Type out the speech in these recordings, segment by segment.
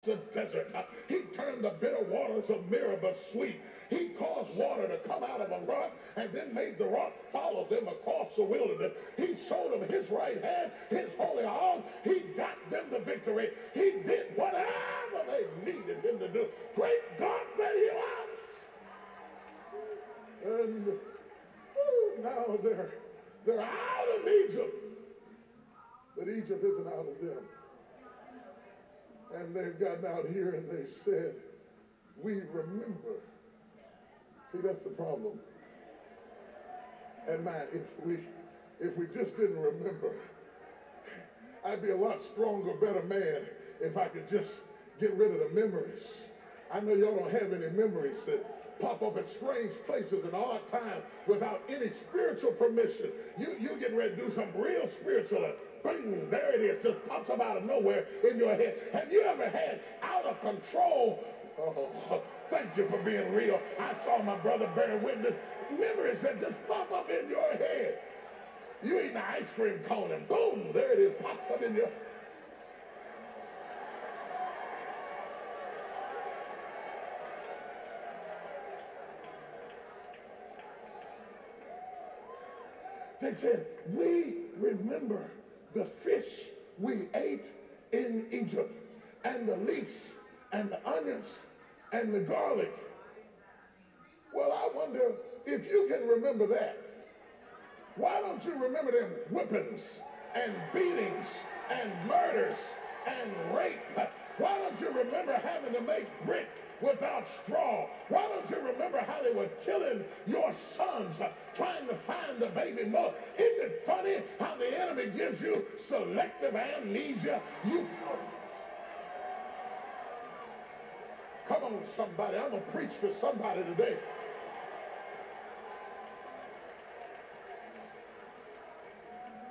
the desert. He turned the bitter waters of Meribah sweet. He caused water to come out of a rock and then made the rock follow them across the wilderness. He showed them his right hand, his holy arm. He got them the victory. He did whatever they needed him to do. Great God that he was. And now they're out of Egypt. But Egypt isn't out of them. And they've gotten out here and they said, we remember. See, that's the problem. And man, if we just didn't remember, I'd be a lot stronger, better man if I could just get rid of the memories. I know y'all don't have any memories that pop up at strange places in odd time without any spiritual permission. You getting ready to do something real spiritual and bing, there it is, just pops up out of nowhere in your head. Have you ever had out of control? Oh, thank you for being real. I saw my brother bear witness. Memories that just pop up in your head. You eating an ice cream cone and boom, there it is, pops up in your. They said, we remember the fish we ate in Egypt, and the leeks, and the onions, and the garlic. Well, I wonder if you can remember that. Why don't you remember them whippings, and beatings, and murders, and rape? Why don't you remember having to make brick without straw? Why don't you remember how they were killing your sons trying to find the baby mother? Isn't it funny how the enemy gives you selective amnesia? Come on, somebody. I'm going to preach to somebody today.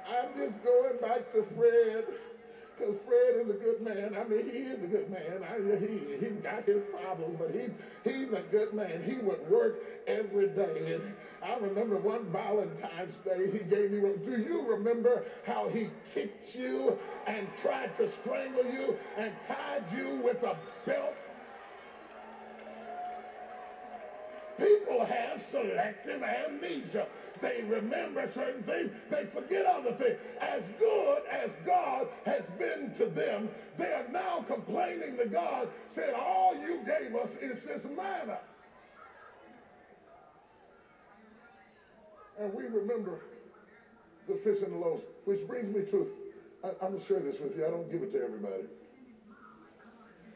I'm just going back to Fred. Because Fred is a good man. I mean, he is a good man. He's got his problems, but he's a good man. He would work every day. And I remember one Valentine's Day he gave me, do you remember how he kicked you and tried to strangle you and tied you with a belt? People have selective amnesia. They remember certain things. They forget other things. As good as God has been to them, they are now complaining to God, saying, all you gave us is this manna. And we remember the fish and the loaves, which brings me to, I'm going to share this with you. I don't give it to everybody.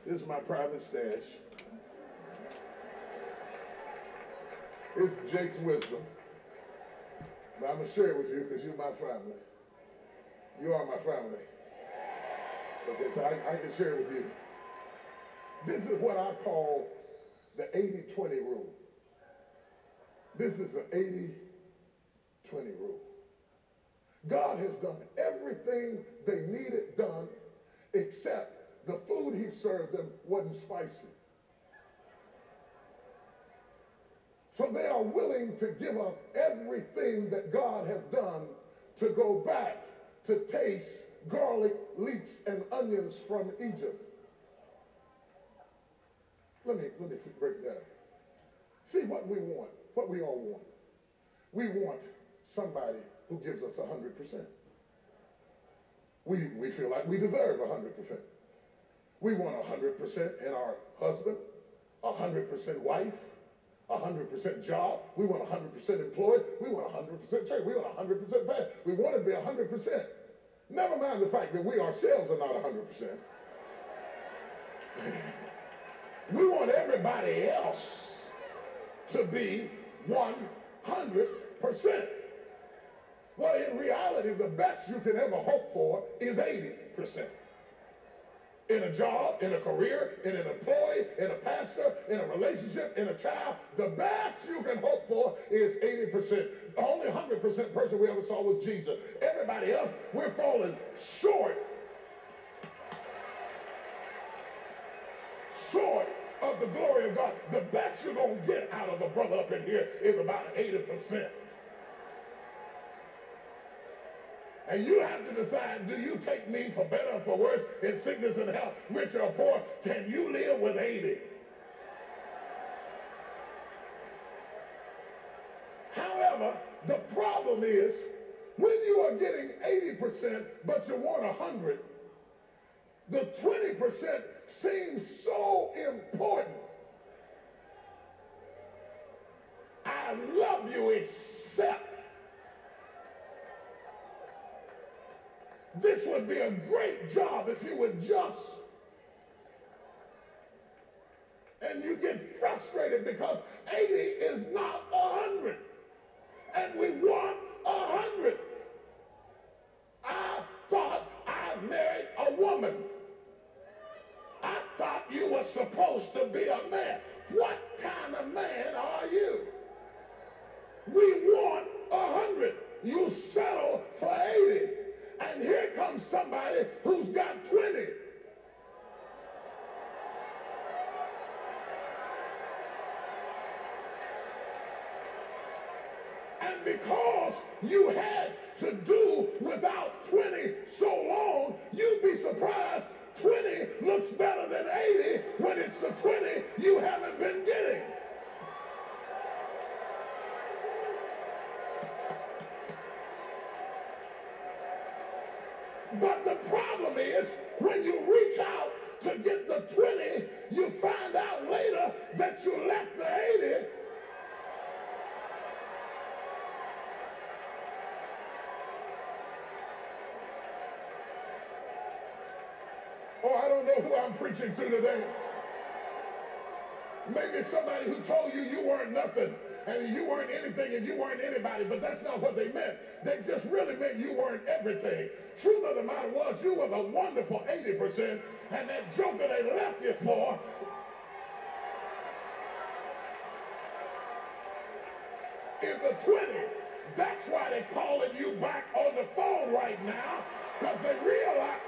This is my private stash. It's Jake's wisdom. But I'm going to share it with you because you're my family. You are my family. Okay, so I can share it with you. This is what I call the 80-20 rule. This is the 80-20 rule. God has done everything they needed done except the food he served them wasn't spicy. So they are willing to give up everything that God has done to go back to taste garlic, leeks, and onions from Egypt. Let me break it down. See what we want, what we all want. We want somebody who gives us 100%. We feel like we deserve 100%. We want 100% in our husband, 100% wife, 100% job. We want 100% employed. We want 100% church. We want 100% pastor. We want to be 100%. Never mind the fact that we ourselves are not 100%. We want everybody else to be 100%. Well, in reality, the best you can ever hope for is 80%. In a job, in a career, in an employee, in a pastor, in a relationship, in a child, the best you can hope for is 80%. The only 100% person we ever saw was Jesus. Everybody else, we're falling short of the glory of God. The best you're going to get out of a brother up in here is about 80%. And you have to decide, do you take me for better or for worse, in sickness and health, rich or poor? Can you live with 80? However, the problem is, when you are getting 80%, but you want 100, the 20% seems so important. I love you except this would be a great job if you would just, and you get frustrated because 80 is not 100, and we want 100. I thought I married a woman. I thought you were supposed to be a man. What kind of man are you? We want 100. You settle for 80. And here comes somebody who's got 20. And because you had to do without 20 so long, you'd be surprised 20 looks better than 80 when it's the 20 you haven't been getting. But the problem is, when you reach out to get the 20, you find out later that you left the 80. Oh, I don't know who I'm preaching to today. Maybe somebody who told you you weren't nothing and you weren't anything and you weren't anybody, but that's not what they meant. They just really meant you weren't everything. Truth of the matter was, you were the wonderful 80%, and that joker they left you for is a 20. That's why they're calling you back on the phone right now, because they realize.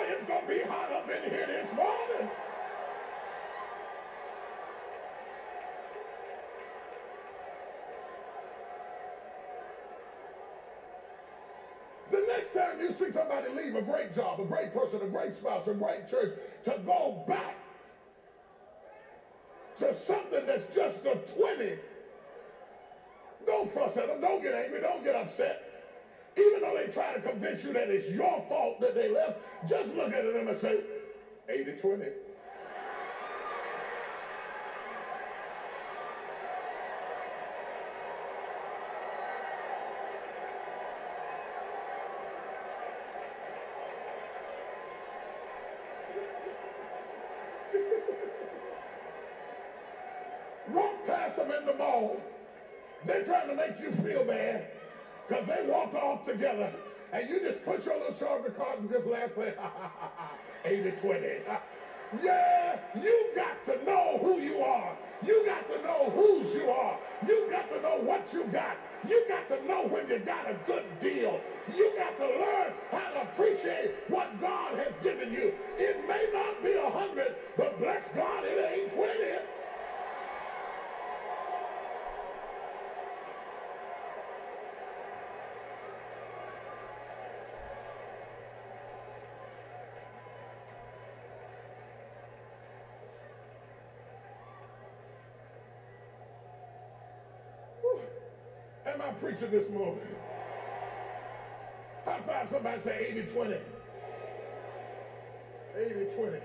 It's going to be hot up in here this morning. The next time you see somebody leave a great job, a great person, a great spouse, a great church, to go back to something that's just a 20, don't fuss at them, don't get angry, don't get upset. Even though they try to convince you that it's your fault that they left, just look at them and say, 80-20. Walk past them in the mall. They're trying to make you feel bad, because they walked off together, and you just push your little shoulder card and just laugh, say, 80-20. Yeah, you got to know who you are. You got to know whose you are. You got to know what you got. You got to know when you got a good deal. You got to learn how to appreciate what God has given you. It may not be 100, but bless God, it ain't 20. Am I preaching this morning? High five somebody, say 80-20. 80-20.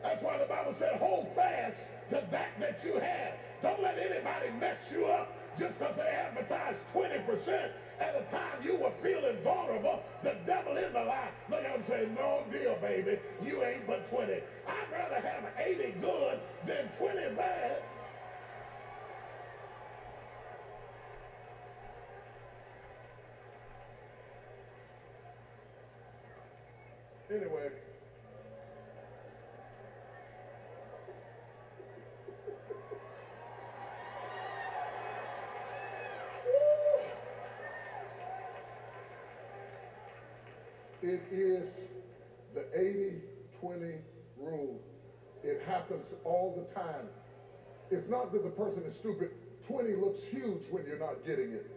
That's why the Bible said, hold fast to that you have. Don't let anybody mess you up just because they advertised 20% at a time you were feeling vulnerable. The devil is a lie. Look at him say, no deal, baby. You ain't but 20. I'd rather have 80 good than 20 bad. Anyway, it is the 80-20 rule It happens all the time. It's not that the person is stupid. 20 looks huge when you're not getting it.